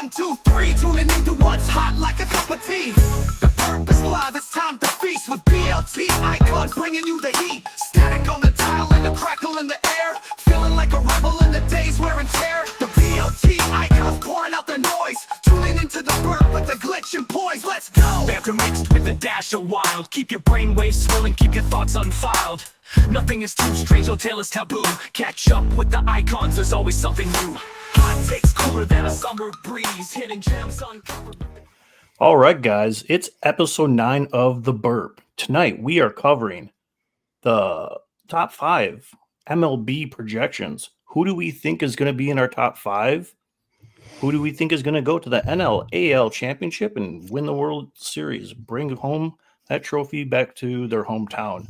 1, 2, 3, tuning into what's hot like a cup of tea. The Burp is live, it's time to feast with BLT icon bringing you the heat. Static on the dial and the crackle in the air, feeling like a rebel in the days wear and tear. The BLT icon's pouring out the noise, tuning into the Burp with the glitch and poise. Let's go! Banter mixed with a dash of wild, keep your brainwaves swilling, keep your thoughts unfiled. Nothing is too strange, no tale is taboo. Catch up with the icons, there's always something new. Hot takes cooler than a summer breeze, hidden gems uncovered. All right, guys, it's episode 9 of The Burp. Tonight, we are covering the top 5 MLB projections. Who do we think is going to be in our top 5? Who do we think is going to go to the NL championship and win the World Series, bring home that trophy back to their hometown?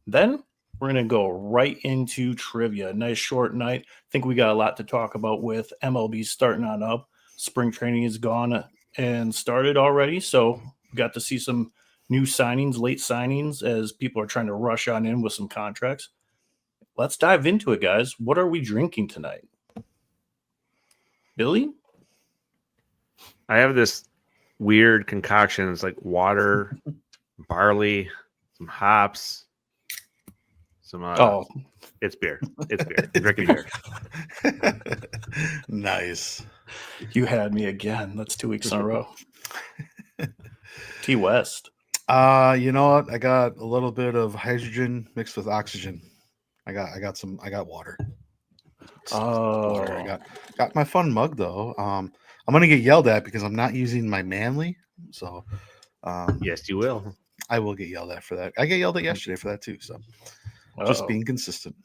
Then we're going to go right into trivia. Nice short night. I think we got a lot to talk about with MLB starting on up. Spring training is gone and started already, so we got to see some new signings, late signings, as people are trying to rush on in with some contracts. Let's dive into it, guys. What are we drinking tonight? Billy? I have this weird concoction. It's like water, barley, some hops, some it's beer. It's beer. I'm drinking beer. Nice. You had me again. That's 2 weeks in a row. T West. You know what? I got a little bit of hydrogen mixed with oxygen. I got water. Oh, Water. I got my fun mug though. I'm gonna get yelled at because I'm not using my manly. So Yes, you will. I will get yelled at for that. I get yelled at yesterday for that too. So just being consistent.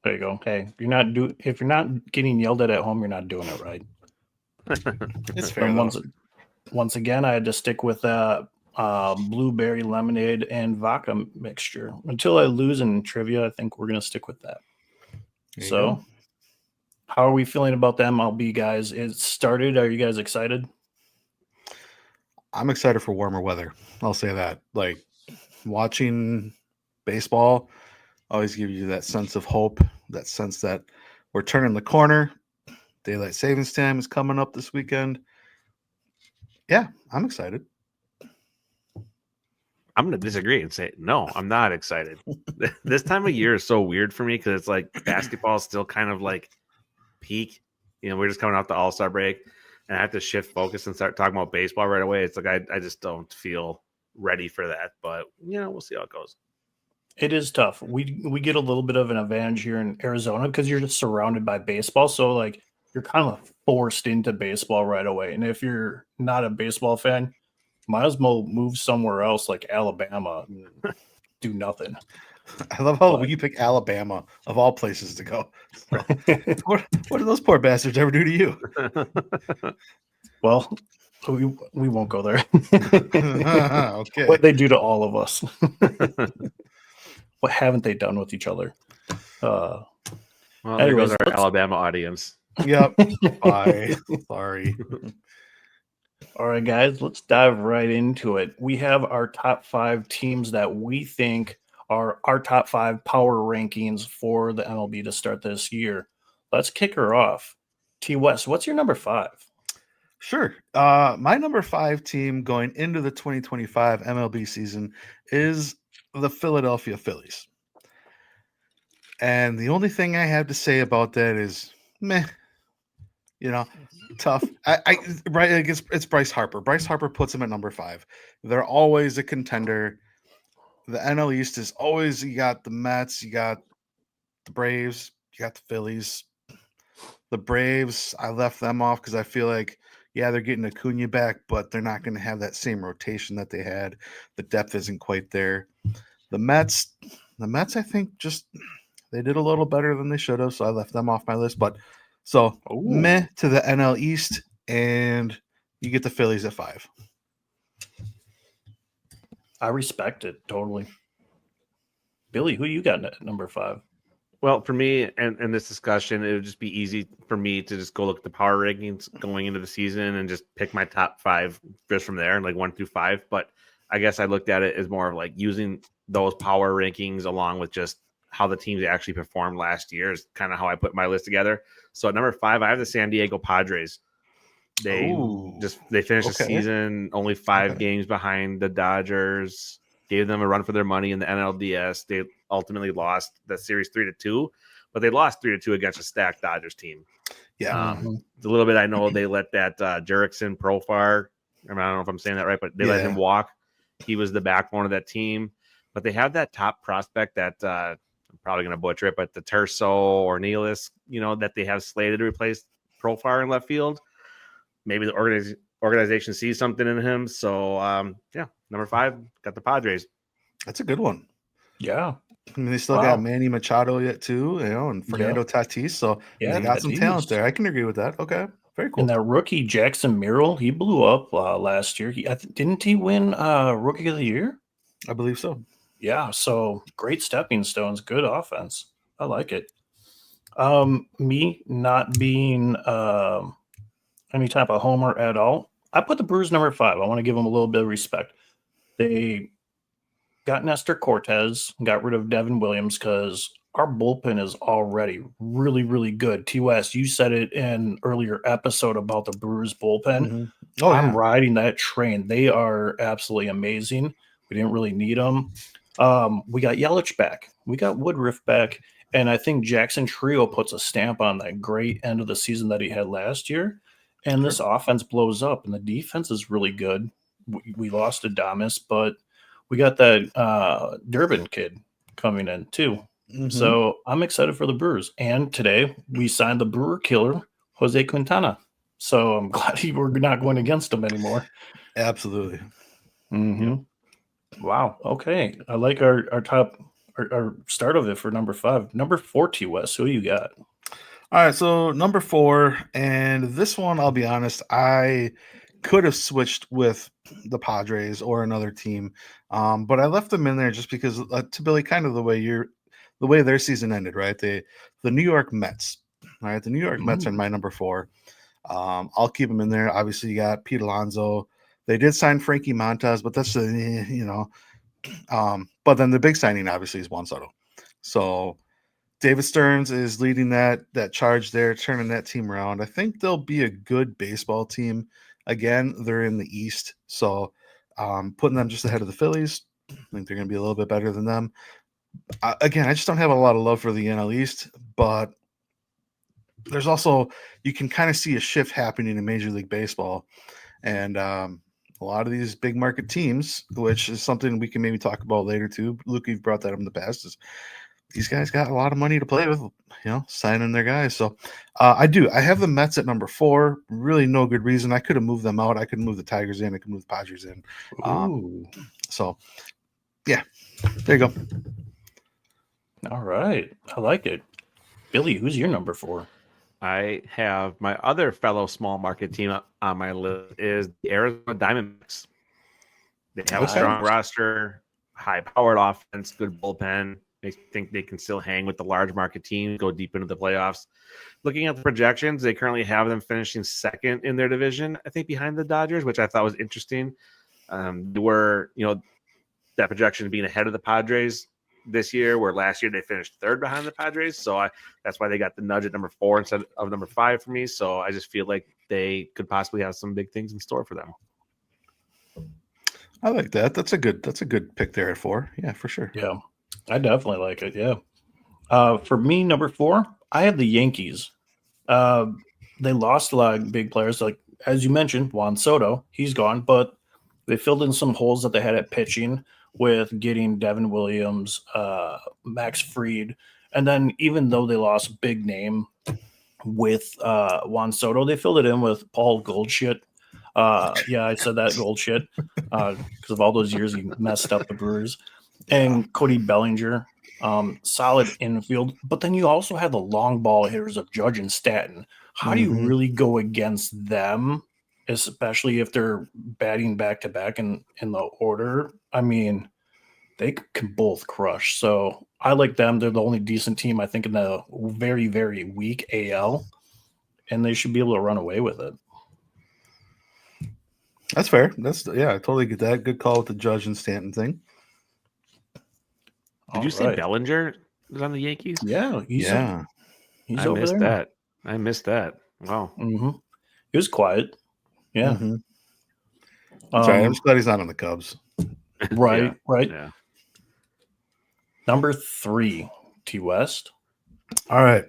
There you go. Hey, if you're not getting yelled at home, you're not doing it right. It's fair. And Though. once again, I had to stick with blueberry lemonade and vodka mixture until I lose in trivia. I think we're gonna stick with that. There you So, go. how are we feeling about the MLB, guys? It started. Are you guys excited? I'm excited for warmer weather. I'll say that. Like watching baseball always gives you that sense of hope, that sense that we're turning the corner. Daylight savings time is coming up this weekend. Yeah, I'm excited. I'm going to disagree and say, no, I'm not excited. This time of year is so weird for me because it's like basketball is still kind of like peak. You know, we're just coming off the All-Star break, and I have to shift focus and start talking about baseball right away. It's like I just don't feel ready for that. But, you know, we'll see how it goes. It is tough. We get a little bit of an advantage here in Arizona because you're just surrounded by baseball. So like you're kind of forced into baseball right away. And if you're not a baseball fan, might as well move somewhere else like Alabama and do nothing. I love how you pick Alabama of all places to go. What did those poor bastards ever do to you? Well, we won't go there. Okay. What they do to all of us. What haven't they done with each other? Well, there Anyways, goes our Alabama audience. Yep. Bye. Sorry. All right, guys, let's dive right into it. We have our top 5 teams that we think are our top 5 power rankings for the MLB to start this year. Let's kick her off. T West, what's your number 5? Sure. My number 5 team going into the 2025 MLB season is the Philadelphia Phillies. And the only thing I have to say about that is meh. You know, tough. Right, it's Bryce Harper. Bryce Harper puts him at number 5. They're always a contender. The NL East is always, you got the Mets, you got the Braves, you got the Phillies. The Braves, I left them off because I feel like, yeah, they're getting Acuna back, but they're not going to have that same rotation that they had. The depth isn't quite there. The Mets, I think just they did a little better than they should have, so I left them off my list. But so meh to the NL East, and you get the Phillies at 5. I respect it totally. Billy, who you got at number 5? Well, for me and this discussion, it would just be easy for me to just go look at the power rankings going into the season and just pick my top 5 just from there, like 1 through 5. But I guess I looked at it as more of like using those power rankings along with just how the teams actually performed last year is kind of how I put my list together. So at number 5, I have the San Diego Padres. They Ooh, they finished the okay. season only 5 Okay. games behind the Dodgers. Gave them a run for their money in the NLDS. They ultimately lost the series 3-2, but they lost 3-2 against a stacked Dodgers team. Yeah. Mhm. The little bit I know, they let that Jurickson Profar. I don't know if I'm saying that right, but they let him Yeah. walk. He was the backbone of that team. But they have that top prospect that I'm probably going to butcher it, but the Terso or Nealis, that they have slated to replace Profar in left field. Maybe the organization sees something in him. So, yeah, number 5, got the Padres. That's a good one. Yeah. I mean, they still got Wow. Manny Machado yet too, and Fernando Tatis. So Yeah. they got some talent Tatis. there. I can agree with that. Okay, very And cool. that rookie Jackson Merrill, he blew up last year. Didn't he win Rookie of the Year? I believe so. Yeah. So great stepping stones, good offense. I like it. Me not being any type of homer at all, I put the Brewers number 5. I want to give them a little bit of respect. They got Nestor Cortez, got rid of Devin Williams because our bullpen is already really, really good. T. West, you said it in earlier episode about the Brewers bullpen. Mhm. Oh I'm yeah. riding that train. They are absolutely amazing. We didn't really need them. We got Yelich back. We got Woodruff back. And I think Jackson Trio puts a stamp on that great end of the season that he had last year. And this offense blows up, and the defense is really good. We lost Adames, but we got that Durbin kid coming in too. Mhm. So I'm excited for the Brewers. And today we signed the Brewer killer, Jose Quintana. So I'm glad we're not going against him anymore. Absolutely. Mm-hmm. Wow. Okay. I like our top, our start of it for number 5. Number 4, T. West. Who you got? All right, so number 4, and this one, I'll be honest, I could have switched with the Padres or another team, but I left them in there just because, to Billy, kind of the way their season ended, right? The New York Mets, all right, the New York Mets are my number 4. I'll keep them in there. Obviously, you got Pete Alonso. They did sign Frankie Montas, but that's but then the big signing obviously is Juan Soto. So David Stearns is leading that charge there, turning that team around. I think they'll be a good baseball team. Again, they're in the East, so putting them just ahead of the Phillies. I think they're going to be a little bit better than them. Again, I just don't have a lot of love for the NL East, but there's also, you can kind of see a shift happening in Major League Baseball, and a lot of these big market teams, which is something we can maybe talk about later too. Luke, you've brought that up in the past. Is these guys got a lot of money to play with, signing their guys. So I have the Mets at number 4. Really no good reason. I could have moved them out. I could move the Tigers in. I could move the Padres in. Ooh. So yeah, there you go. All right. I like it. Billy, who's your number 4? I have my other fellow small market team on my list is the Arizona Diamondbacks. They have a strong roster, high-powered offense, good bullpen. They think they can still hang with the large market team, go deep into the playoffs. Looking at the projections, they currently have them finishing second in their division, I think, behind the Dodgers, which I thought was interesting. They were, that projection being ahead of the Padres this year, where last year they finished third behind the Padres. So that's why they got the nudge at number 4 instead of number 5 for me. So I just feel like they could possibly have some big things in store for them. I like that. That's a good pick there at 4. Yeah, for sure. Yeah, I definitely like it. Yeah. For me, number 4, I have the Yankees. They lost a lot of big players, like as you mentioned, Juan Soto. He's gone, but they filled in some holes that they had at pitching with getting Devin Williams, Max Fried, and then even though they lost a big name with Juan Soto, they filled it in with Paul Goldshit. Yeah, I said that Goldshit because of all those years he messed up the Brewers. And Cody Bellinger, solid infield. But then you also have the long ball hitters of Judge and Stanton. How do you Mhm. really go against them, especially if they're batting back to back in the order? I mean, they can both crush. So I like them. They're the only decent team, I think, in the very, very weak AL, and they should be able to run away with it. That's fair. I totally get that. Good call with the Judge and Stanton thing. Did you say Bellinger was on the Yankees? Yeah, he's Yeah. he's I over missed there. that. I missed that. Wow. Mm-hmm. He was quiet. Yeah. Mhm. Sorry, I'm Um, just glad he's not on the Cubs. right, Yeah. right. Yeah. Number 3, T West. All right.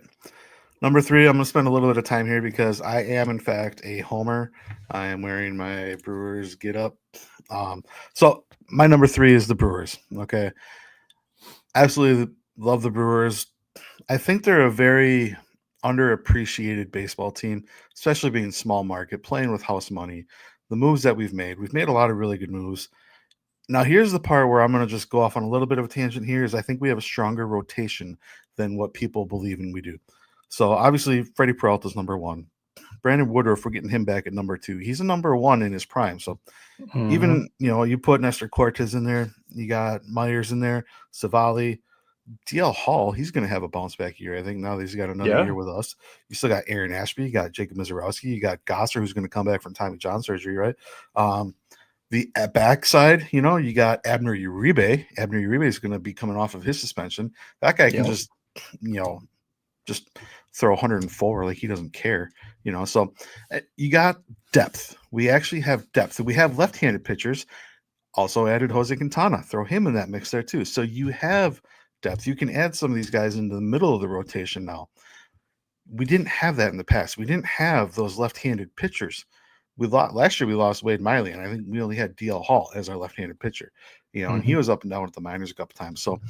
Number 3, I'm going to spend a little bit of time here because I am, in fact, a homer. I am wearing my Brewers get up. So my number 3 is the Brewers. Okay. Absolutely love the Brewers. I think they're a very underappreciated baseball team, especially being small market, playing with house money. The moves that we've made a lot of really good moves. Now, here's the part where I'm going to just go off on a little bit of a tangent here is I think we have a stronger rotation than what people believe in we do. So obviously, Freddie Peralta's number 1. Brandon Woodruff, we're getting him back at number 2. He's a number 1 in his prime. So Mhm. even, you put Nestor Cortez in there, you got Myers in there, Savali, DL Hall, he's going to have a bounce back year. I think now that he's got another Yeah. year with us. You still got Aaron Ashby, you got Jacob Mizorowski, you got Gosser, who's going to come back from Tommy John surgery, right? The backside, you got Abner Uribe. Abner Uribe is going to be coming off of his suspension. That guy can Yep. just throw 104 like he doesn't care. So you got depth. We actually have depth. We have left-handed pitchers. Also added Jose Quintana. Throw him in that mix there too. So you have depth. You can add some of these guys into the middle of the rotation now. We didn't have that in the past. We didn't have those left-handed pitchers. Last year we lost Wade Miley, and I think we only had DL Hall as our left-handed pitcher. And he Mhm. was up and down with the minors a couple times. So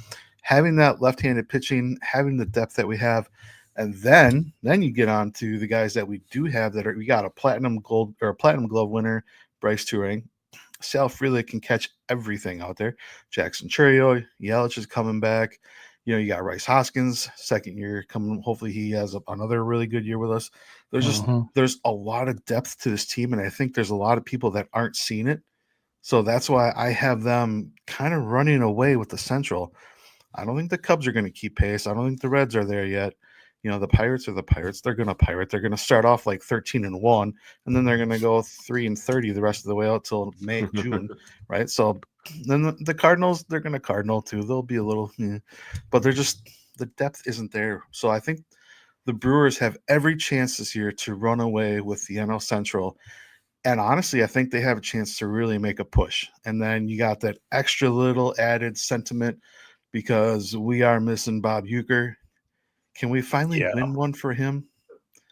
having that left-handed pitching, having the depth that we have, and then you get on to the guys that we do have we got a platinum glove winner, Bryce Turing. Sal Frelick can catch everything out there. Jackson Churio, Yelich is coming back. You got Rice Hoskins, second year coming. Hopefully he has another really good year with us. Mhm. There's a lot of depth to this team, and I think there's a lot of people that aren't seeing it. So that's why I have them kind of running away with the Central. I don't think the Cubs are going to keep pace. I don't think the Reds are there yet. The Pirates are the Pirates. They're going to pirate. They're going to start off like 13-1, and then they're going to go 3-30 the rest of the way out till May, June, right? So then the Cardinals, they're going to Cardinal too. They'll be a little, but the depth isn't there. So I think the Brewers have every chance this year to run away with the NL Central. And honestly, I think they have a chance to really make a push. And then you got that extra little added sentiment because we are missing Bob Uecker. Can we finally Yeah. win one for him?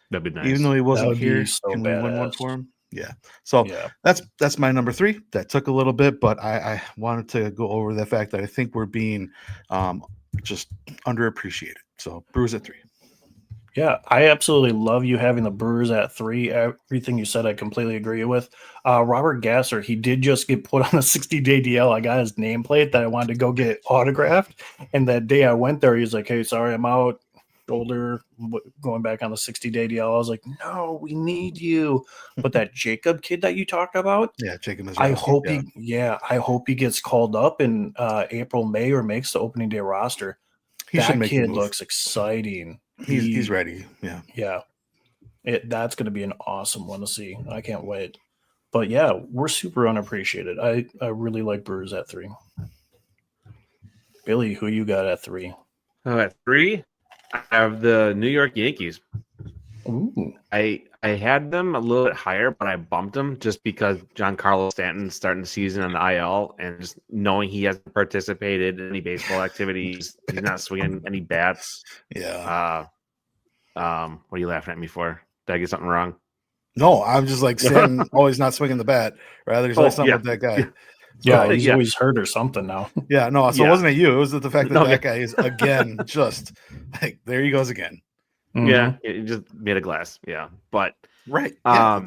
That'd be Even nice. though he That wasn't would be here, so can we win one badass. for him? Yeah. So Yeah. that's my number 3. That took a little bit, but I wanted to go over the fact that I think we're being just underappreciated. So Brewers at 3. Yeah, I absolutely love you having the Brewers at 3. Everything you said, I completely agree with. Robert Gasser, he did just get put on a 60-day DL. I got his nameplate that I wanted to go get autographed. And that day I went there, he's like, hey, sorry, I'm out. Shoulder going back on the 60-day DL. I was like, no, we need you. But that Jacob kid that you talked about, Yeah, Jacob I Mizorowski. hope I hope he gets called up in April, May, or makes the opening day roster. He should That make the kid move. looks exciting. He's ready. Yeah. Yeah, that's going to be an awesome one to see. I can't wait. But yeah, we're super unappreciated. I really like Brewers at 3. Billy, who you got at 3? At 3, I have the New York Yankees. Ooh, I had them a little bit higher, but I bumped them just because Giancarlo Stanton's starting the season on the IL, and just knowing he hasn't participated in any baseball activities, he's not swinging any bats. Yeah. What are you laughing at me for? Did I get something wrong? No, I'm just like Stanton always not swinging the bat. Rather, there's always something yeah. with that guy. yeah, So, he's Yeah. always hurt or something now. yeah, no, so it Yeah. wasn't at you. It was the fact that No, that guy is again just like there he goes again. Yeah, Mhm. it just made a glass. Yeah, but Right. Yeah.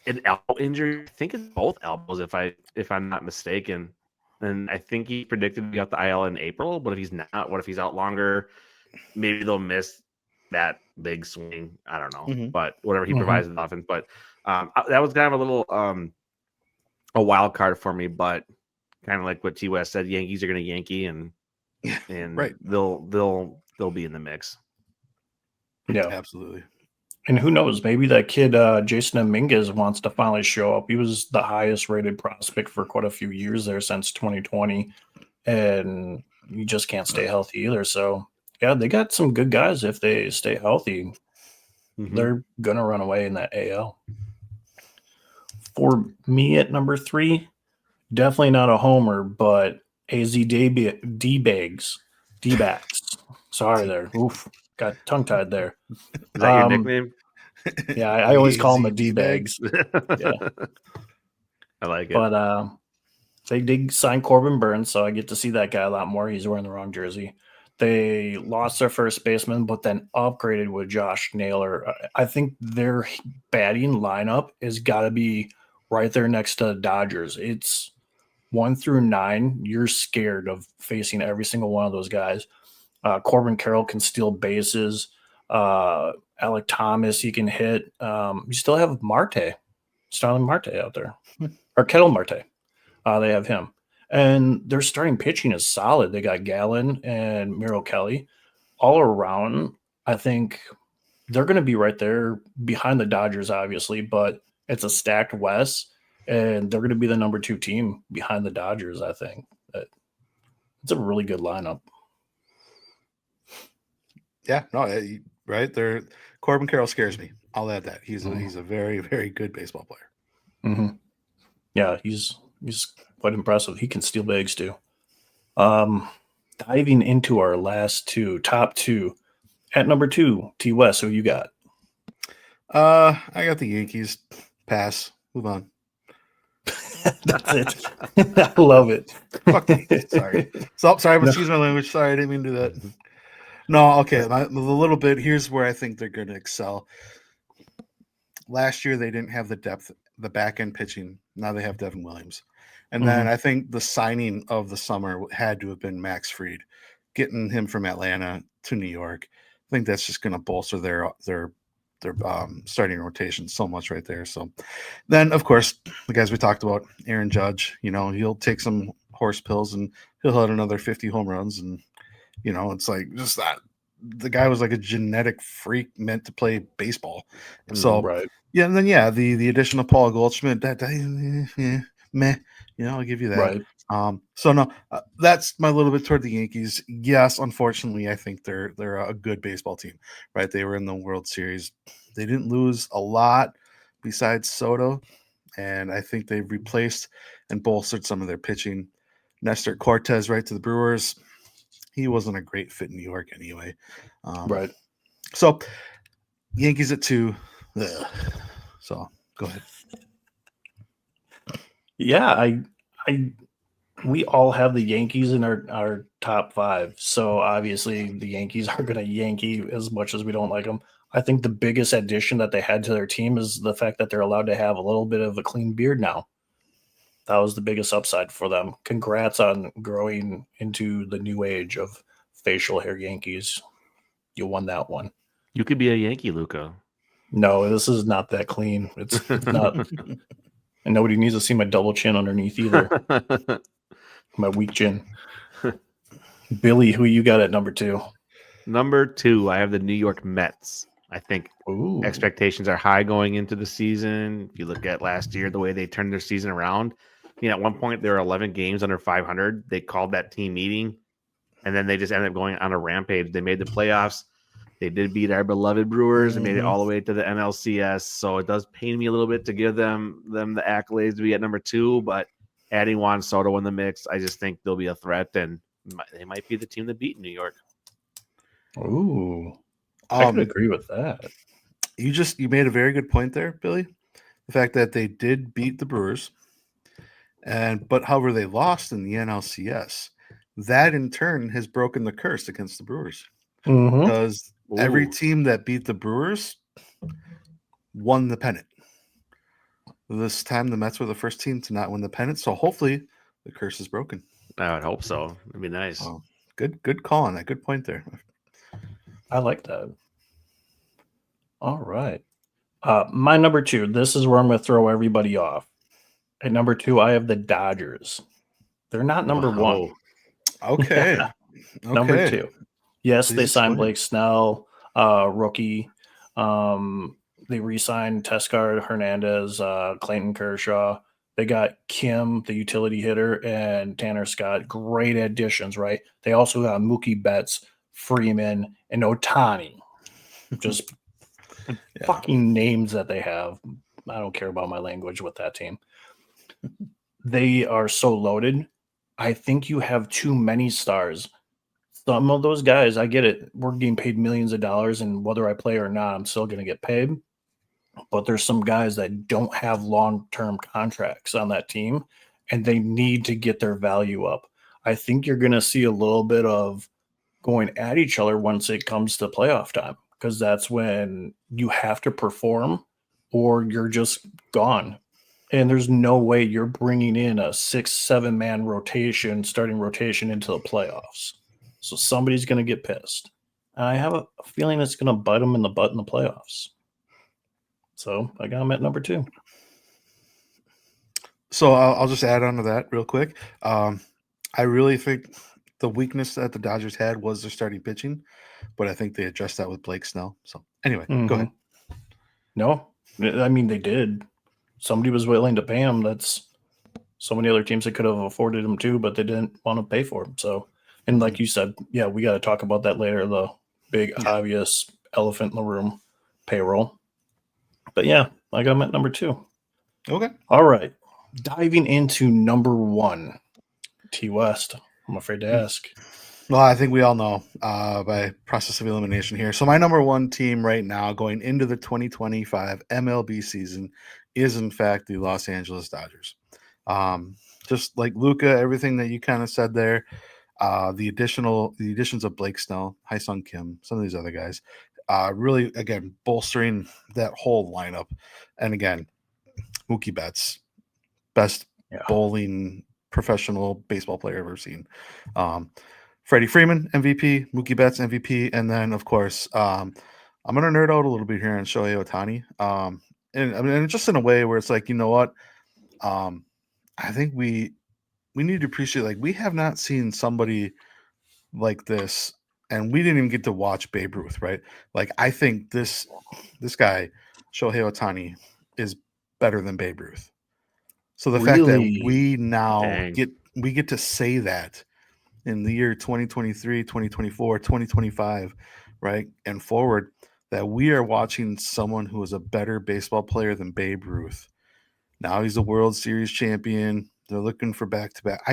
an elbow injury. I think it's both elbows, if I'm not mistaken. And I think he predicted he got the IL in April. But if he's not, what if he's out longer? Maybe they'll miss that big swing. I don't know. Mhm. But whatever he Mhm. provides in the offense. But that was kind of a little a wild card for me. But kind of like what T West said, Yankees are going to Yankee, and Right. they'll be in the mix. Yeah. Absolutely. And who knows? Maybe that kid, Jason Dominguez, wants to finally show up. He was the highest rated prospect for quite a few years there since 2020. And you just can't stay healthy either. So, yeah, they got some good guys. If they stay healthy, Mhm. they're going to run away in that AL. For me at number 3, definitely not a homer, but AZ D-Bags. D-Backs. Sorry there. Oof. Got tongue-tied there. Is that your nickname? Yeah, I always call them the Lazy D-Bags. Yeah. I like it. But they did sign Corbin Burns, so I get to see that guy a lot more. He's wearing the wrong jersey. They lost their first baseman, but then upgraded with Josh Naylor. I think their batting lineup has got to be right there next to the Dodgers. It's 1 through 9. You're scared of facing every single one of those guys. Corbin Carroll can steal bases. Alec Thomas, he can hit. You still have Marte, Starling Marte out there, or Kettle Marte. They have him. And their starting pitching is solid. They got Gallen and Miro Kelly. All around, I think they're going to be right there behind the Dodgers, obviously, but it's a stacked West, and they're going to be the number 2 team behind the Dodgers, I think. It's a really good lineup. Yeah, no, right there. Corbin Carroll scares me. I'll add that. He's a very, very good baseball player. Mm-hmm. Yeah, he's quite impressive. He can steal bags too. Diving into our last 2, top 2. At number 2, T West, who you got? I got the Yankees. Pass. Move on. That's it. I love it. Fuck the Yankees. Sorry. Sorry, but excuse my language. Sorry, I didn't mean to do that. No, okay. A little bit. Here's where I think they're going to excel. Last year, they didn't have the depth, the back end pitching. Now they have Devin Williams. And then I think the signing of the summer had to have been Max Fried, getting him from Atlanta to New York. I think that's just going to bolster their starting rotation so much right there. So then, of course, the guys we talked about, Aaron Judge, he'll take some horse pills and he'll hit another 50 home runs. And, it's like just that. The guy was like a genetic freak meant to play baseball. So, right. Yeah, and then the addition of Paul Goldschmidt, meh, I'll give you that. Right. So no, that's my little bit toward the Yankees. Yes, unfortunately, I think they're a good baseball team, right? They were in the World Series. They didn't lose a lot besides Soto, and I think they've replaced and bolstered some of their pitching. Nestor Cortez, right to the Brewers. He wasn't a great fit in New York anyway. Right. So Yankees at 2. Ugh. So go ahead. Yeah, we all have the Yankees in our top 5. So obviously the Yankees are going to Yankee as much as we don't like them. I think the biggest addition that they had to their team is the fact that they're allowed to have a little bit of a clean beard now. That was the biggest upside for them. Congrats on growing into the new age of facial hair Yankees. You won that one. You could be a Yankee, Luca. No, this is not that clean. It's not. And nobody needs to see my double chin underneath either. My weak chin. Billy, who you got at number 2? Number 2, I have the New York Mets. I think Ooh. expectations are high going into the season. If you look at last year, the way they turned their season around, at one point there were 11 games under 500. They called that team meeting, and then they just ended up going on a rampage. They made the playoffs. They did beat our beloved Brewers and made it all the way to the NLCS. So it does pain me a little bit to give them the accolades to be at number 2, but adding Juan Soto in the mix, I just think they'll be a threat, and they might be the team that beat New York. Ooh. I can agree with that. You made a very good point there, Billy. The fact that they did beat the Brewers, but however they lost in the NLCS, that in turn has broken the curse against the Brewers. Because every team that beat the Brewers won the pennant. This time, the Mets were the first team to not win the pennant, so hopefully the curse is broken. I would hope so. It'd be nice. Oh, good call on that. Good point there. I like that. All right. My number 2, this is where I'm going to throw everybody off. At number 2, I have the Dodgers. They're not number 1. Okay. Number 2. Yes, Please they signed explain. Blake Snell, rookie. They re-signed Teoscar Hernandez, Clayton Kershaw. They got Kim, the utility hitter, and Tanner Scott. Great additions, right? They also got Mookie Betts, Freeman, and Ohtani. Just fucking names that they have. I don't care about my language with that team. They are so loaded. I think you have too many stars. Some of those guys, I get it. We're getting paid millions of dollars, and whether I play or not, I'm still going to get paid. But there's some guys that don't have long-term contracts on that team, and they need to get their value up. I think you're going to see a little bit of going at each other once it comes to playoff time, because that's when you have to perform or you're just gone. And there's no way you're bringing in a 6-7 man rotation, starting rotation into the playoffs. So somebody's going to get pissed. And I have a feeling it's going to bite them in the butt in the playoffs. So I got him at number 2. So I'll just add on to that real quick. I really think the weakness that the Dodgers had was their starting pitching, but I think they addressed that with Blake Snell. So anyway, go ahead. No, I mean, they did. Somebody was willing to pay him. That's so many other teams that could have afforded him too, but they didn't want to pay for him. So, and like you said, yeah, we got to talk about that later. The big obvious elephant in the room, payroll. But yeah, I got him at number 2. Okay. All right. Diving into number 1, T West. I'm afraid to ask. Well, I think we all know by process of elimination here. So my number 1 team right now going into the 2025 MLB season is in fact the Los Angeles Dodgers. Just like Luca, everything that you kind of said there, the additions of Blake Snell, Hyesung Kim, some of these other guys, really again bolstering that whole lineup. And again, Mookie Betts, best bowling professional baseball player I've ever seen. Freddie Freeman, MVP, Mookie Betts, MVP, and then of course, I'm gonna nerd out a little bit here on Shohei Ohtani. And I mean, just in a way where it's like, you know what? I think we need to appreciate, like, we have not seen somebody like this, and we didn't even get to watch Babe Ruth, right? Like, I think this guy, Shohei Ohtani, is better than Babe Ruth. So the fact that we now get to say that in the year 2023, 2024, 2025, right, and forward, that we are watching someone who is a better baseball player than Babe Ruth. Now he's a World Series champion. They're looking for back-to-back.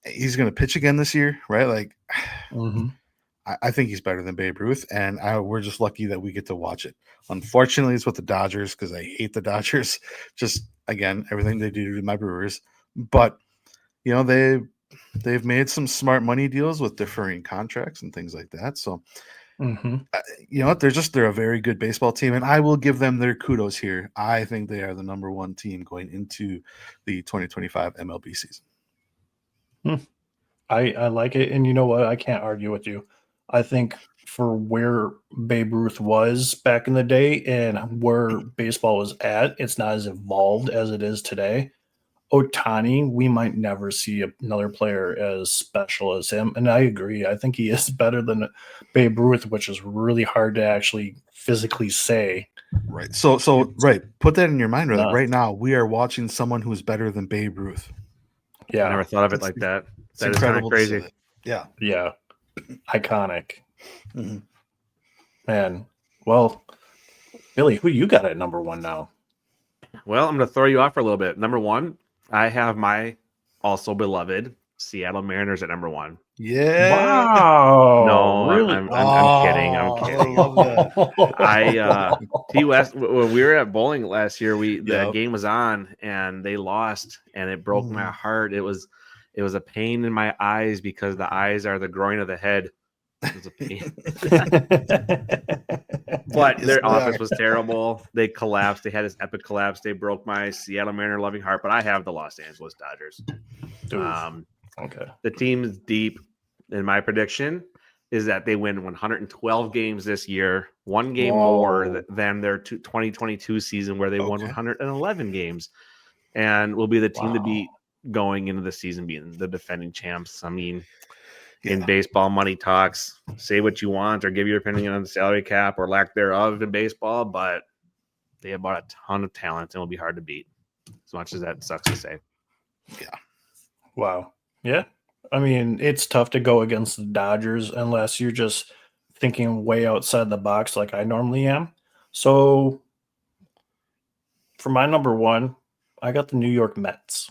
He's going to pitch again this year, right? Like, I think he's better than Babe Ruth, and we're just lucky that we get to watch it. Unfortunately, it's with the Dodgers because I hate the Dodgers. Just, again, everything they do to my Brewers. But, you know, they've made some smart money deals with deferring contracts and things like that. So, you know what? They're a very good baseball team, and I will give them their kudos here. I think they are the number 1 team going into the 2025 MLB season. I like it, and you know what? I can't argue with you. I think for where Babe Ruth was back in the day and where baseball was at, it's not as evolved as it is today. Ohtani, we might never see another player as special as him. And I agree. I think he is better than Babe Ruth, which is really hard to actually physically say. Right. So right. Put that in your mind. Right now, we are watching someone who's better than Babe Ruth. Yeah. I never thought of it like that. That is kind of crazy. Yeah. Yeah. Iconic. Man. Well, Billy, who you got at number 1 now? Well, I'm going to throw you off for a little bit. Number 1, I have my also beloved Seattle Mariners at number 1. Yeah. Wow. No, really? I'm kidding. I'm kidding. I love that. T West, when we were at bowling last year, the game was on and they lost, and it broke my heart. It was a pain in my eyes because the eyes are the groin of the head. It was a pain. But their offense was terrible. They collapsed. They had this epic collapse. They broke my Seattle Mariner loving heart. But I have the Los Angeles Dodgers. Okay. The team is deep. And my prediction is that they win 112 games this year, 1 game more than their 2022 season where they won 111 games, and will be the team to beat going into the season, being the defending champs. I mean, in baseball, money talks. Say what you want or give your opinion on the salary cap or lack thereof in baseball, but they have bought a ton of talent and will be hard to beat, as much as that sucks to say. Yeah. Wow. Yeah. I mean, it's tough to go against the Dodgers unless you're just thinking way outside the box like I normally am. So for my number one, I got the New York Mets.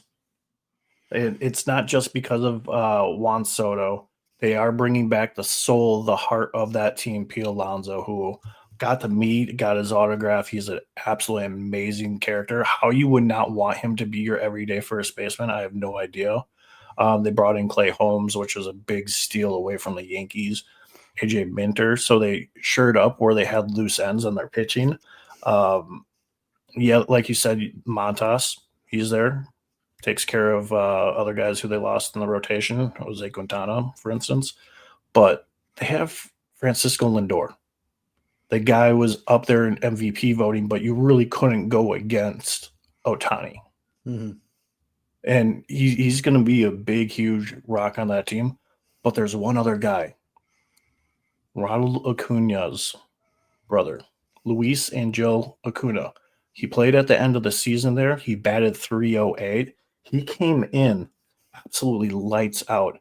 It's not just because of Juan Soto. They are bringing back the soul, the heart of that team, Pete Alonso, who got to meet, got his autograph. He's an absolutely amazing character. How you would not want him to be your everyday first baseman, I have no idea. They brought in Clay Holmes, which was a big steal away from the Yankees. AJ Minter, so they shored up where they had loose ends on their pitching. Yeah, like you said, Montas, he's there, takes care of other guys who they lost in the rotation, Jose Quintana, for instance. But they have Francisco Lindor. The guy was up there in MVP voting, but you really couldn't go against Otani. Mhm. And he's going to be a big, huge rock on that team. But there's one other guy, Ronald Acuna's brother, Luis Angel Acuna. He played at the end of the season there. He batted 308. He came in absolutely lights out.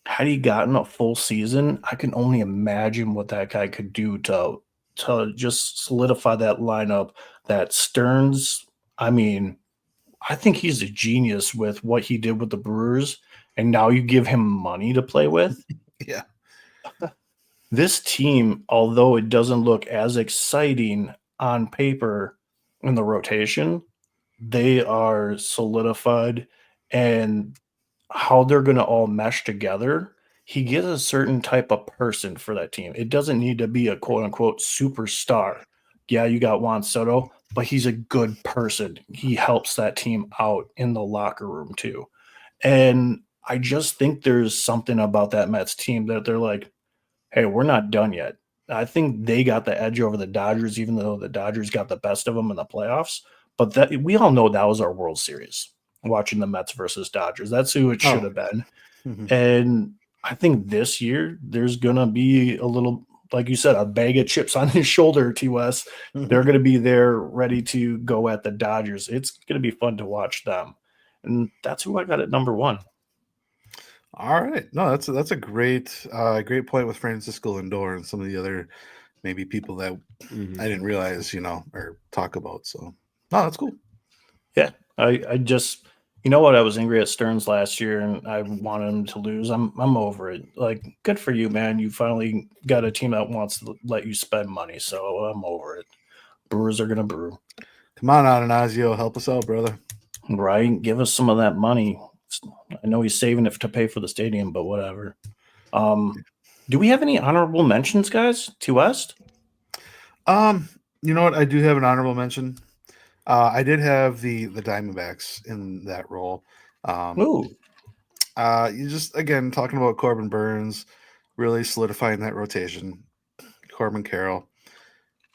Had he gotten a full season, I can only imagine what that guy could do to just solidify that lineup. That Stearns, I mean, I think he's a genius with what he did with the Brewers, and now you give him money to play with. Yeah. This team, although it doesn't look as exciting on paper in the rotation, they are solidified, and how they're going to all mesh together. He gets a certain type of person for that team. It doesn't need to be a quote unquote superstar. Yeah, you got Juan Soto, but he's a good person. He helps that team out in the locker room too. And I just think there's something about that Mets team that they're like, hey, we're not done yet. I think they got the edge over the Dodgers, even though the Dodgers got the best of them in the playoffs. But that we all know that was our World Series, watching the Mets versus Dodgers. That's who it should have been. Mhm. And I think this year there's going to be a little, like you said, a bag of chips on his shoulder, T.S. They're going to be there ready to go at the Dodgers. It's going to be fun to watch them. And that's who I got at number one. All right. No, that's a great great point with Francisco Lindor and some of the other maybe people that Mhm. I didn't realize, or talk about. So no, that's cool. Yeah, I just, you know what? I was angry at Stearns last year, and I wanted him to lose. I'm over it. Like, good for you, man. You finally got a team that wants to let you spend money, so I'm over it. Brewers are gonna brew, Come on, Atanasio, help us out, brother. right? Give us some of that money. I know he's saving it to pay for the stadium, but whatever. Do we have any honorable mentions, guys? To West? You know what? I do have an honorable mention. I did have the Diamondbacks in that role. Ooh, You just again talking about Corbin Burns, really solidifying that rotation. Corbin Carroll,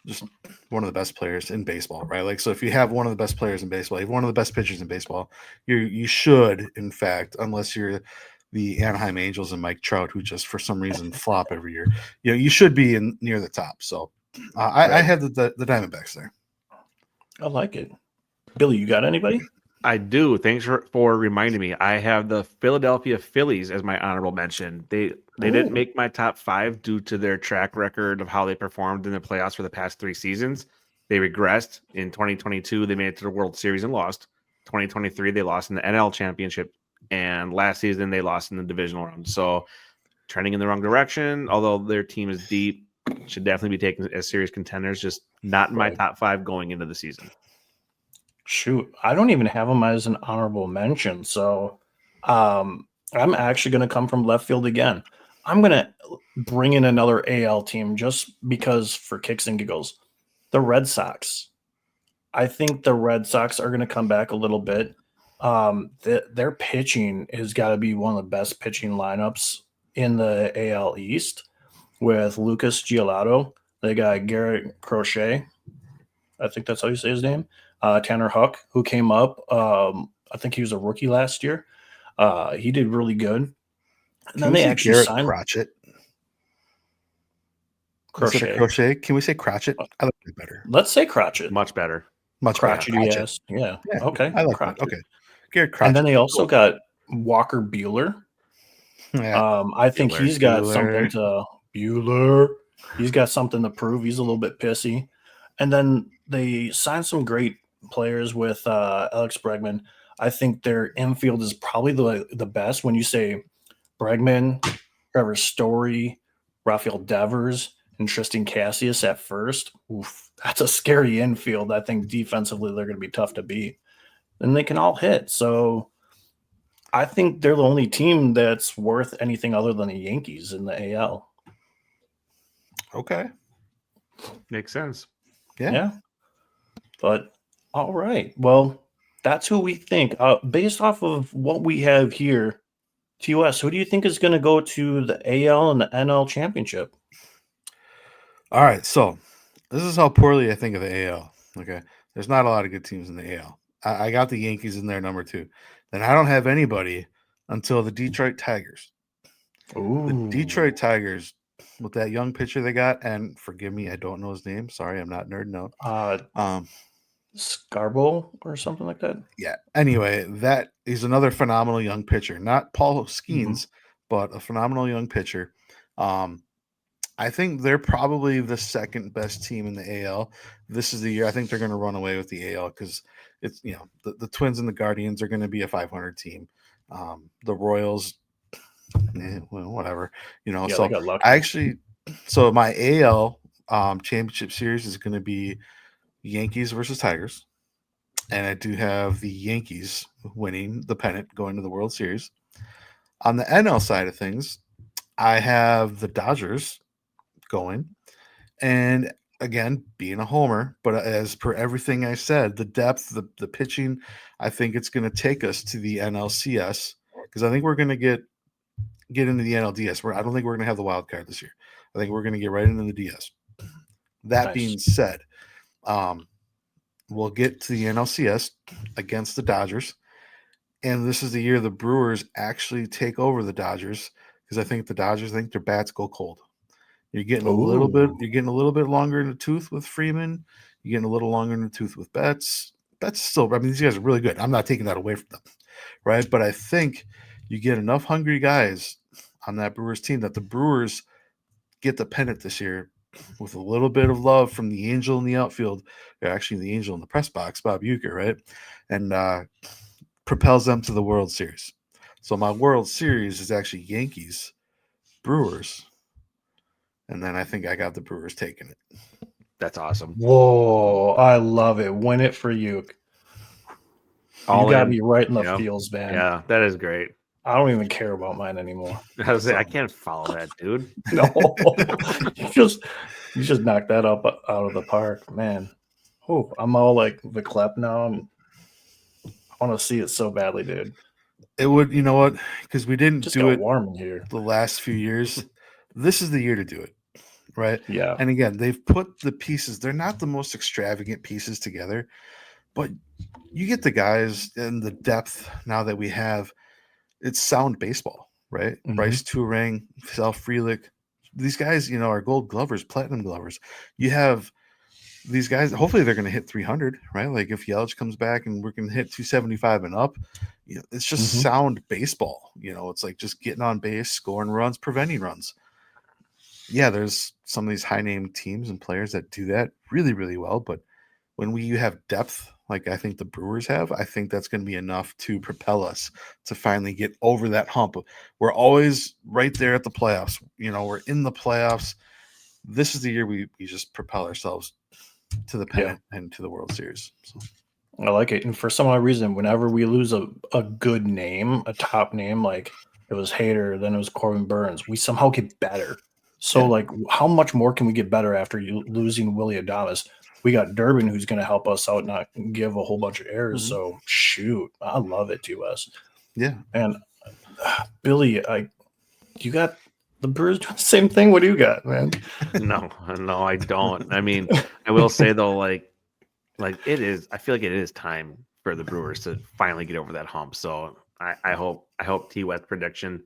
just one of the best players in baseball, right? Like, so if you have one of the best players in baseball, you have one of the best pitchers in baseball, you should, in fact, unless you're the Anaheim Angels and Mike Trout, who just for some reason flop every year, you should be in near the top. So I right. have the Diamondbacks there. I like it. Billy, you got anybody? I do. Thanks for reminding me. I have the Philadelphia Phillies as my honorable mention. They didn't Ooh. make my top 5 due to their track record of how they performed in the playoffs for the past 3 seasons. They regressed in 2022. They made it to the World Series and lost. 2023 they lost in the NL Championship, and last season they lost in the divisional round. So trending in the wrong direction. Although their team is deep, should definitely be taken as serious contenders. Just not in my Right. top 5 going into the season. Shoot, I don't even have him as an honorable mention. So I'm actually going to come from left field again. I'm going to bring in another AL team just because for kicks and giggles. The Red Sox. I think the Red Sox are going to come back a little bit. Their pitching has got to be one of the best pitching lineups in the AL East with Lucas Giolito. They got Garrett Crochet. I think that's how you say his name. Tanner Huck, who came up. I think he was a rookie last year. He did really good. And Can then we they say actually Garrett signed Crotchet? Instead of Crochet. Crochet, can we say Crotchet? I like it better. Let's say Crotchet. Much better. Much better. Crotchety ass. Yeah. Yeah, Okay. I like Crotchet. that. Okay, Garrett And Crotchet. then they also Cool. got Walker Bueller. Yeah. I think Bueller. he's got Bueller. something to Bueller. He's got something to prove. He's a little bit pissy. And then they signed some great players with Alex Bregman. I think their infield is probably the best. When you say Bregman, Trevor Story, Rafael Devers, and Tristan Cassius at first, oof, that's a scary infield. I think defensively they're going to be tough to beat. And they can all hit. So I think they're the only team that's worth anything other than the Yankees in the AL. Okay. Makes sense. Yeah. But all right. Well, that's who we think. Based off of what we have here, TOS, who do you think is going to go to the AL and the NL championship? All right. So this is how poorly I think of the AL. Okay. There's not a lot of good teams in the AL. I got the Yankees in there number 2. Then I don't have anybody until the Detroit Tigers. The Ooh. Detroit Tigers, with that young pitcher they got, and forgive me, I don't know his name. Sorry, I'm not nerd note. Scarborough or something like that. Yeah. Anyway, that is another phenomenal young pitcher. Not Paul Skeens, but a phenomenal young pitcher. I think they're probably the second best team in the AL. This is the year I think they're going to run away with the AL because it's the Twins and the Guardians are going to be a 500 team. The Royals, well, whatever. Yeah, So they got lucky. so my AL championship series is going to be Yankees versus Tigers, and I do have the Yankees winning the pennant, going to the World Series. On the NL side of things, I have the Dodgers going, and again, being a homer, but as per everything I said, the depth, the pitching, I think it's going to take us to the NLCS because I think we're going to get into the NLDS. I don't think we're going to have the wild card this year. I think we're going to get right into the DS. That Nice. being said, we'll get to the NLCS against the Dodgers, and this is the year the Brewers actually take over the Dodgers because I think the Dodgers think their bats go cold. You're getting a little bit. Ooh. You're getting a little bit longer in the tooth with Freeman. You're getting a little longer in the tooth with Betts. Betts is still. I mean, these guys are really good. I'm not taking that away from them, right? But I think you get enough hungry guys on that Brewers team that the Brewers get the pennant this year with a little bit of love from the angel in the outfield, or actually the angel in the press box, Bob Uecker, right? And propels them to the World Series. So my World Series is actually Yankees, Brewers, and then I think I got the Brewers taking it. That's awesome. Whoa, I love it. Win it for you. All you got in. me right in the Yep. feels, man. Yeah, that is great. I don't even care about mine anymore. I was I can't follow that, dude. No, you just knocked that up out of the park, man. Oh, I'm all like the clap now. I want to see it so badly, dude. It would, you know what? Because we didn't Just do got it warm in here. the last few years. This is the year to do it, right? Yeah. And again, they've put the pieces. They're not the most extravagant pieces together, but you get the guys and the depth now that we have. It's sound baseball, right? Mhm. Bryce Turang, Sal Frelick, these guys, are Gold Glovers, Platinum Glovers. You have these guys. Hopefully, they're going to hit 300, right? Like if Yelich comes back and we're going to hit 275 and up, it's just sound baseball. It's like just getting on base, scoring runs, preventing runs. Yeah, there's some of these high name teams and players that do that really, really well. But when you have depth, like I think the Brewers have, I think that's going to be enough to propel us to finally get over that hump. We're always right there at the playoffs. We're in the playoffs. This is the year we just propel ourselves to the pennant and to the World Series. So. I like it. And for some odd reason, whenever we lose a good name, a top name, like it was Hader, then it was Corbin Burns, we somehow get better. So, like, how much more can we get better after you losing Willie Adames? We got Durbin, who's going to help us out, not give a whole bunch of errors. So, shoot, I love it, TOS. Yeah. And Billy, you got the Brewers doing the same thing. What do you got, man? No, I don't. I mean, I will say though, like it is. I feel like it is time for the Brewers to finally get over that hump. So I hope T West's prediction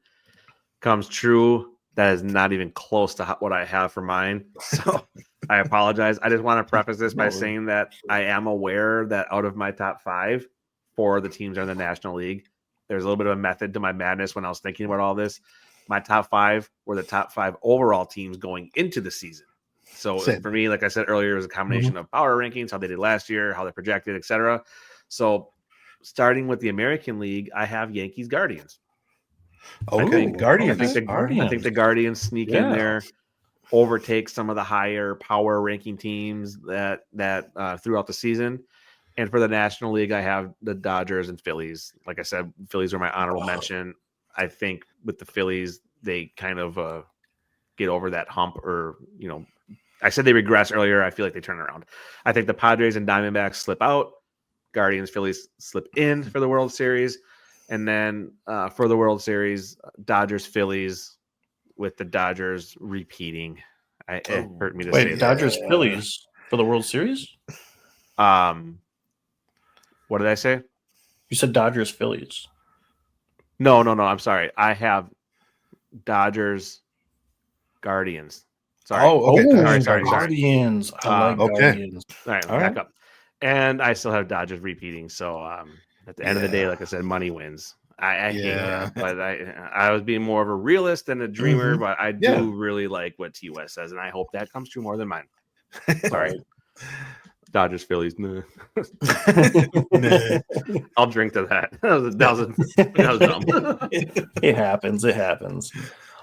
comes true. That is not even close to what I have for mine. So I apologize. I just want to preface this by saying that I am aware that out of my top 5, 4 of the teams are in the National League. There's a little bit of a method to my madness when I was thinking about all this. My top 5 were the top 5 overall teams going into the season. So Same. for me, like I said earlier, it was a combination of power rankings, how they did last year, how they projected, etc. So starting with the American League, I have Yankees Guardians. Oh, I think Guardians. I think the All right. I think the Guardians sneak in Yeah. there, overtake some of the higher power ranking teams that throughout the season. And for the National League, I have the Dodgers and Phillies. Like I said, Phillies are my honorable mention. I think with the Phillies, they kind of get over that hump, or I said they regress earlier. I feel like they turn around. I think the Padres and Diamondbacks slip out. Guardians, Phillies slip in for the World Series. And then for the World Series, Dodgers, Phillies, with the Dodgers repeating. It hurt me to say Wait, that. Dodgers Phillies for the World Series? What did I say? You said Dodgers Phillies. No. I'm sorry. I have Dodgers, Guardians. Sorry. Oh, okay. Dodgers, sorry. Guardians. I like Okay. Guardians. All right, All back right. up. And I still have Dodgers repeating. So at the end of the day, like I said, money wins. I hate Yeah. that, but I was being more of a realist than a dreamer, but I do really like what T West says, and I hope that comes true more than mine. Sorry. Dodgers, Phillies. Nah. Nah. I'll drink to that. That was dumb. It happens. It happens.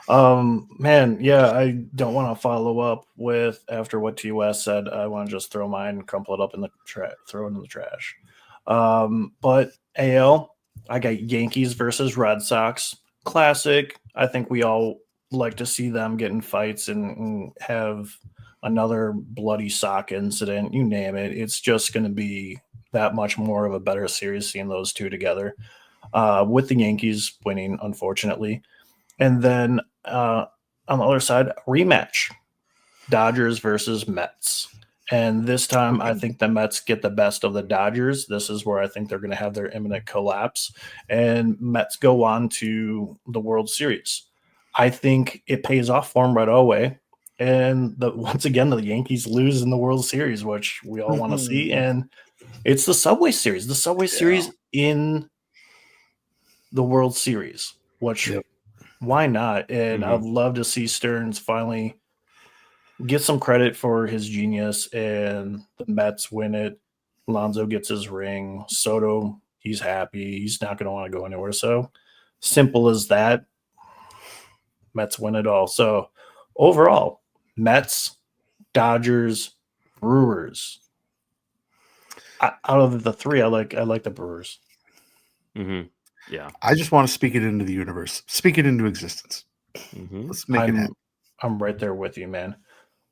Man, yeah, I don't want to follow up with after what T West said. I want to just throw mine, crumple it up in the throw it in the trash. But AL, I got Yankees versus Red Sox. Classic. I think we all like to see them get in fights and have another bloody sock incident. You name it. It's just going to be that much more of a better series seeing those two together. With the Yankees winning, unfortunately. And then on the other side, rematch Dodgers versus Mets. And this time, I think the Mets get the best of the Dodgers. This is where I think they're going to have their imminent collapse. And Mets go on to the World Series. I think it pays off for them right away. And once again, the Yankees lose in the World Series, which we all want to see. And it's the Subway Series. The Subway Series in the World Series, which why not? And I'd love to see Stearns finally get some credit for his genius, and the Mets win it. Lonzo gets his ring. Soto, he's happy. He's not going to want to go anywhere. So simple as that. Mets win it all. So overall, Mets, Dodgers, Brewers. Out of the three, I like the Brewers. Mm-hmm. Yeah. I just want to speak it into the universe. Speak it into existence. Mm-hmm. Let's make it happen. I'm right there with you, man.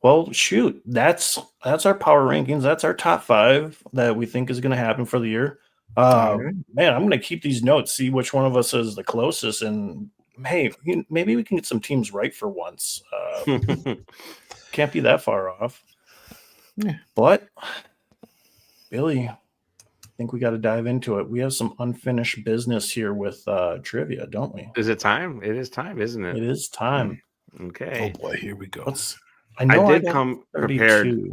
Well, shoot, that's our power rankings. That's our top 5 that we think is going to happen for the year. Right. Man, I'm going to keep these notes, see which one of us is the closest, and hey, maybe we can get some teams right for once. Can't be that far off. Yeah. But Billy, I think we got to dive into it. We have some unfinished business here with trivia, don't we? Is it time? It is time, isn't it? It is time. Okay. Oh boy, here we go. I know I did got come 32. prepared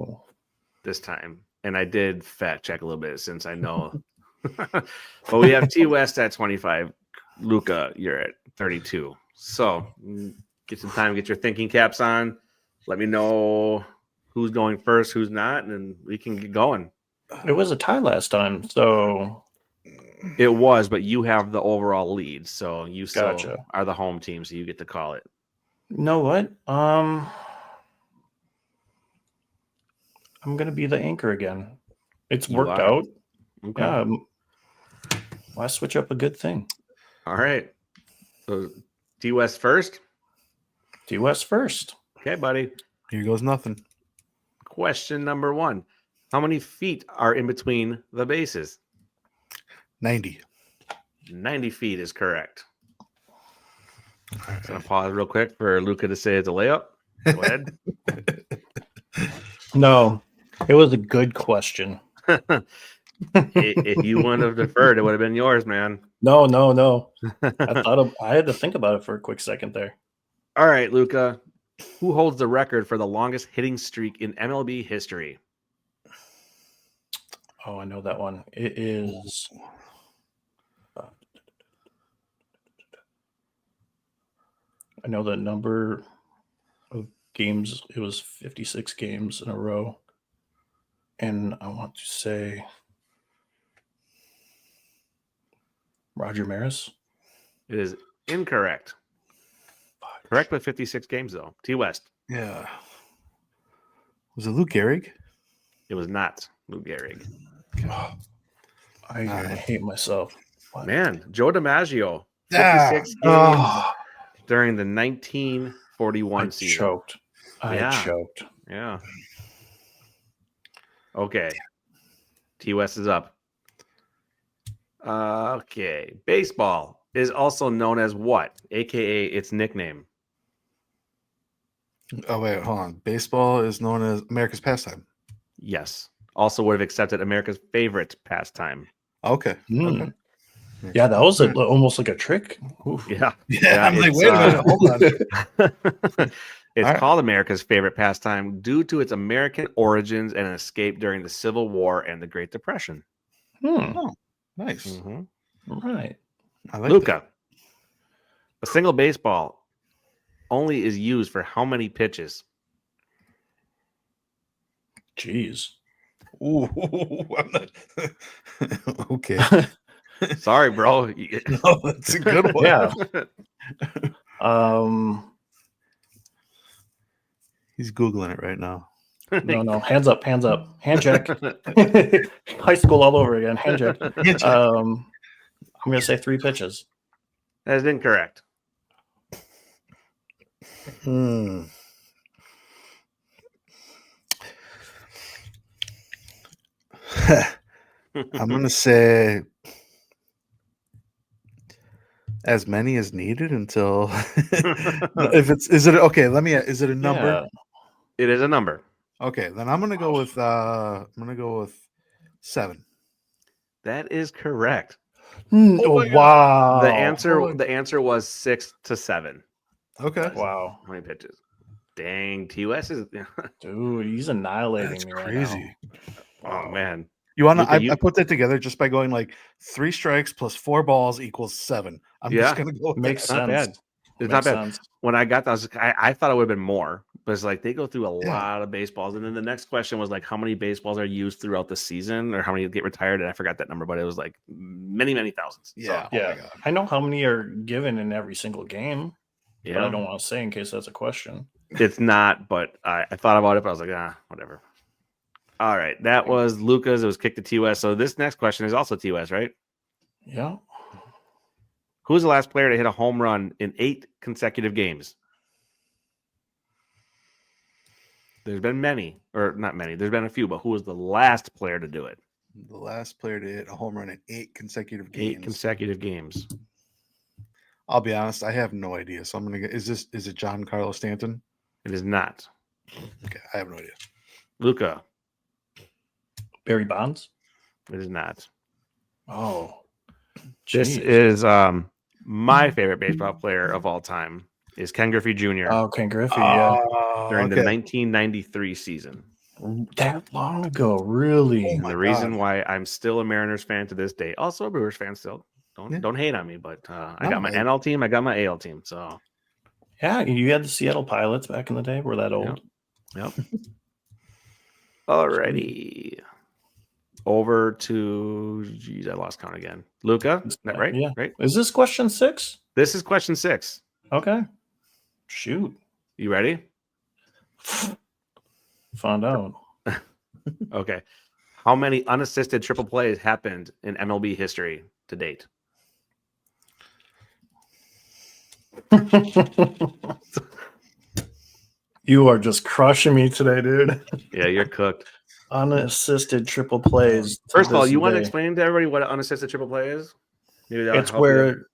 this time, and I did fact check a little bit since I know. But we have T West at 25. Luca, you're at 32. So get some time, get your thinking caps on. Let me know who's going first, who's not, and we can get going. It was a tie last time, so It was, but you have the overall lead, so you still Gotcha. are the home team, so you get to call it. you know what? I'm gonna be the anchor again. It's You worked are. out. Okay. Yeah. Why switch up a good thing? All right. So T West first. T West first. Okay, buddy. Here goes nothing. Question number 1. How many feet are in between the bases? 90. 90 feet is correct. I'm going to pause real quick for Luca to say it's a layup. Go ahead. No, it was a good question. If you wouldn't have deferred, it would have been yours, man. No. I had to think about it for a quick second there. All right, Luca. Who holds the record for the longest hitting streak in MLB history? Oh, I know that one. It is. I know the number of games. It was 56 games in a row. And I want to say Roger Maris. It is incorrect. Correct with 56 games, though. T West. Yeah. Was it Luke Gehrig? It was not Lou Gehrig. I hate myself. What? Man, Joe DiMaggio. Ah. 56 games Oh, during the 1941 I season. choked. Yeah. I choked. Yeah. Okay. T West is up. Okay. Baseball is also known as what? AKA its nickname. Oh, wait, hold on. Baseball is known as America's pastime. Yes. Also would have accepted America's favorite pastime. Okay. Hmm. Okay. Yeah, that was almost like a trick. Oof. Yeah. Yeah, I'm like, it's, wait a minute. Hold on. It's All right. called America's favorite pastime due to its American origins and escape during the Civil War and the Great Depression. Hmm. Nice. Mhm. Right. I like Luca, a single baseball only is used for how many pitches? Jeez. that. Ooh, I'm not... okay. Sorry, bro. No, that's a good one. Yeah. He's Googling it right now. No. Hands up. Hand check. High school all over again. Hand check. Hand check. I'm gonna say 3 pitches. That is incorrect. Hmm. I'm gonna say as many as needed until if it's is it okay, let me is it a number? Yeah. It is a number. Okay, then I'm gonna go with 7. That is correct. Oh my God. Wow. The answer was 6 to 7. Okay. Wow. How many pitches? Dang, TOS is Dude, he's annihilating That's me right crazy. oh man. You wanna Luca, I put that together just by going like 3 strikes plus 4 balls equals 7. I'm Yeah. just gonna go with Makes that. Not bad. sense. It's Makes not bad. sense. When I got that, I thought it would have been more, but it's like they go through a Yeah. lot of baseballs. And then the next question was like, how many baseballs are used throughout the season or how many get retired? And I forgot that number, but it was like many, many thousands. Yeah. So, Oh my Yeah. God. I know how many are given in every single game, but I yeah, don't want to say in case that's a question. it's not, but I thought about it, but I was like, whatever. All right. That was Lucas. It was kicked to TOS. So this next question is also TOS, right? Yeah. Who's the last player to hit a home run in 8 consecutive games? There's been many, or not many. There's been a few, but who was the last player to do it? The last player to hit a home run in 8 consecutive games. 8 consecutive games. I'll be honest, I have no idea. So I'm gonna get is it Giancarlo Stanton? It is not. Okay, I have no idea. Luca. Barry Bonds. It is not. Oh. This Jeez. is my favorite baseball player of all time is Ken Griffey Jr. Oh, Ken Griffey. Yeah. during the 1993 season. That long ago, really? Oh And my the reason God. why I'm still a Mariners fan to this day, also a Brewers fan still. Don't hate on me, but I No, got my man. NL team, I got my AL team. So Yeah, you had the Seattle Pilots back in the day. We're that old. yep. Alrighty. Over to I lost count again. Luca, is that right? Yeah. Right. Is this question 6? This is question 6. Okay. Shoot. You ready? Found out. Okay. How many unassisted triple plays happened in MLB history to date? You are just crushing me today, dude. Yeah, you're cooked. Unassisted triple plays. to First of all, this you want to day. explain to everybody what an unassisted triple play is? Maybe that'll It's help where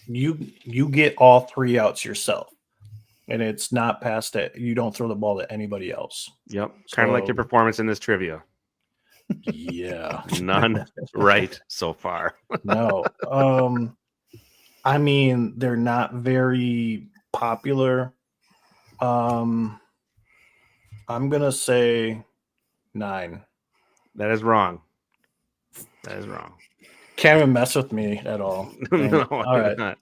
you get all 3 outs yourself, and it's not past it. You don't throw the ball to anybody else. Yep. Kind of like your So- performance in this trivia. Yeah. None right so far. No. I mean, they're not very popular. I'm gonna say 9. That is wrong. That is wrong. Can't even mess with me at all. Dang No, it. All I did right. not.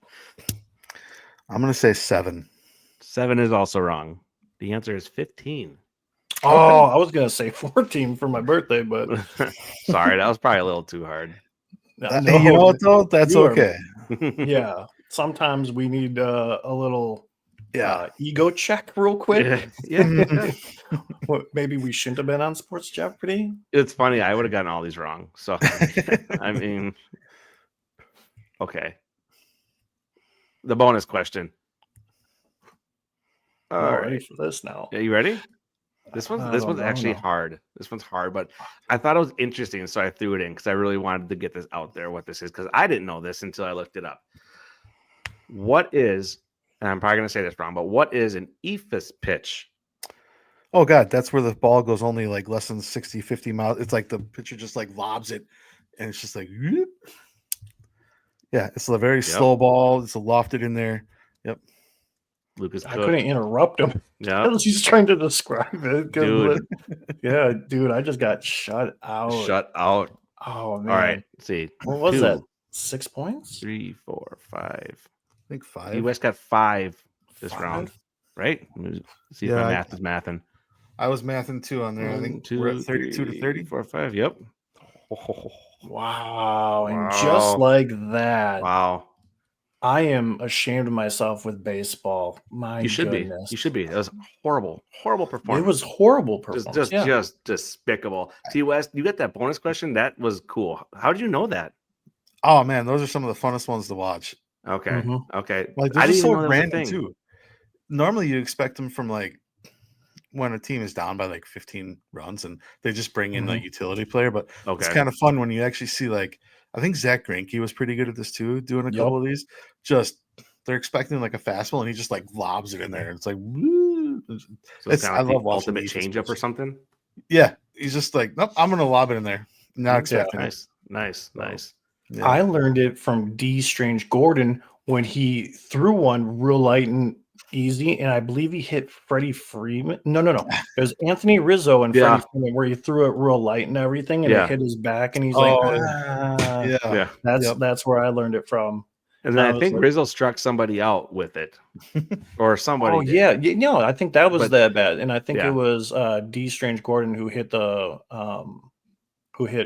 I'm gonna say 7. 7 is also wrong. The answer is 15. Oh, I was gonna say 14 for my birthday, but Sorry, that was probably a little too hard. Hey, you know what though? That's you are- okay. yeah. Sometimes we need a little Yeah. ego check real quick. Yeah. Maybe we shouldn't have been on Sports Jeopardy. It's funny. I would have gotten all these wrong. So, I mean, okay. The bonus question. All I'm right. ready for this now. Are you ready? This I one's don't actually know. hard. This one's hard, but I thought it was interesting, so I threw it in because I really wanted to get this out there, what this is, because I didn't know this until I looked it up. What is, and I'm probably going to say this wrong, but what is an ephus pitch? Oh God, that's where the ball goes only like less than 60, 50 miles. It's like the pitcher just like lobs it, and it's just like, whoop. Yeah, it's a very slow ball. It's lofted in there. Yep. Lucas I Cook. couldn't interrupt him. Yeah. I was just trying to describe it. Dude. Yeah, dude, I just got shut out. Shut out. Oh man. All right. Let's see. What was 2, that? 6 points? 3, 4, 5. I think 5. You West got 5 this 5? round, right? Let me see if Yeah, my math is mathing. I was mathing 2 on there. I 1, think 2, we're at 32 to 30. 4, 5. Yep. Wow. And just like that, Wow. I am ashamed of myself with baseball. My You should goodness. be. You should be. That was horrible performance. It was horrible performance. Just despicable. T West, you got that bonus question? That was cool. How did you know that? Oh man, those are some of the funnest ones to watch. Okay. Mhm. Okay. Like I they're didn't just so even know that was a Mm-hmm. random thing. too. Normally you expect them from like when a team is down by like 15 runs and they just bring in a utility player, but it's Okay. kind of fun when you actually see like I think Zach Greinke was pretty good at this too, doing a couple of these. Just they're expecting like a fastball and he just like lobs it in there. It's like woo. So it's kind I of like love the watching ultimate these change up or pitches. something. Yeah, he's just like, nope, I'm gonna lob it in there. Not Yeah, expecting it. Nice. Yeah. I learned it from D. Strange Gordon when he threw one real light and easy, and I believe he hit Freddie Freeman. No. It was Anthony Rizzo and Yeah. Freddie Freeman where he threw it real light and everything, and Yeah. it hit his back, and he's Oh, like, yeah. Yeah. That's where I learned it from. And then I I was think like- Rizzo struck somebody out with it. Or somebody. Oh did. yeah, no, I think that was But- that bad, and I think Yeah. it was D. Strange Gordon who hit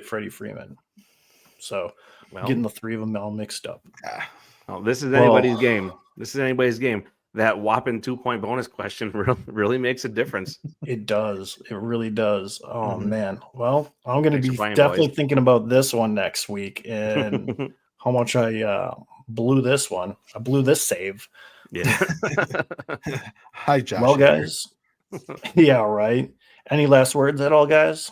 Freddie Freeman. So Well, getting the three of them all mixed up. this is Well- anybody's game. This is anybody's game. That whopping 2-point bonus question really makes a difference. It does. It really does. Oh Mhm. man. Well, I'm going to Thanks for be playing, definitely boys. thinking about this one next week and how much I blew this one. I blew this save. Yeah. Hi, Josh. Well, Hader. guys. Yeah, right. Any last words at all, guys?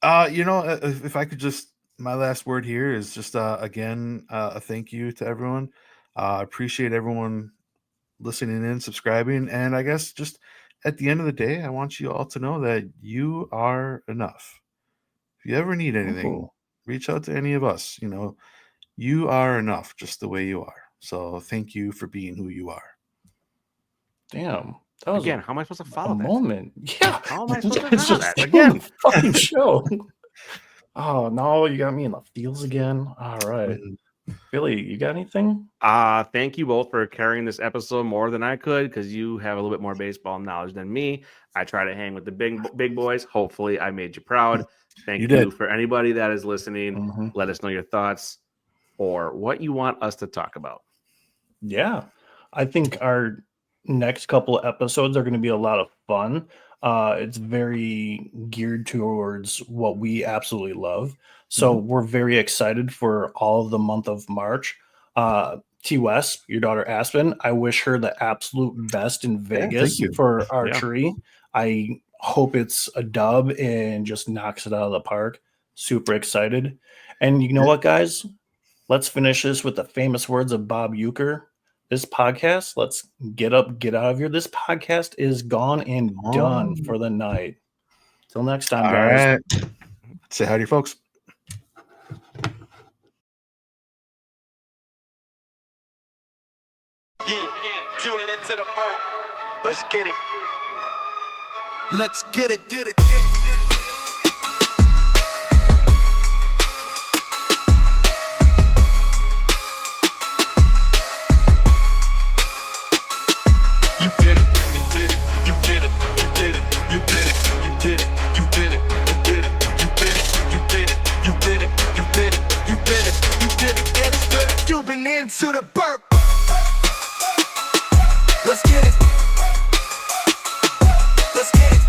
If I could just, my last word here is just again a thank you to everyone. Appreciate everyone listening in, subscribing, and I guess just at the end of the day, I want you all to know that you are enough. If you ever need anything, Ooh. reach out to any of us. You are enough just the way you are. So thank you for being who you are. Damn. That was Again, how am I supposed to a follow that? moment. Yeah. How am I supposed to It's follow just that? doing Again. the fucking show. Oh no, you got me in the feels again. All right. Mhm. Billy, you got anything? Thank you both for carrying this episode more than I could because you have a little bit more baseball knowledge than me. I try to hang with the big boys. Hopefully, I made you proud. Thank You you did. for anybody that is listening. Mhm. Let us know your thoughts or what you want us to talk about. Yeah, I think our next couple of episodes are going to be a lot of fun. It's very geared towards what we absolutely love. So we're very excited for all of the month of March. T. West, your daughter Aspen, I wish her the absolute best in Vegas you. for archery. I hope it's a dub and just knocks it out of the park. Super excited. And you know what, guys? Let's finish this with the famous words of Bob Euchre. This podcast, let's get up, get out of here. This podcast is gone and done for the night. Till next time, All guys. right. Say hi to your folks. Tuning into the Burp. Let's get it. Let's get it. You get it. tuning in to the Burp. Let's get it. Let's get it.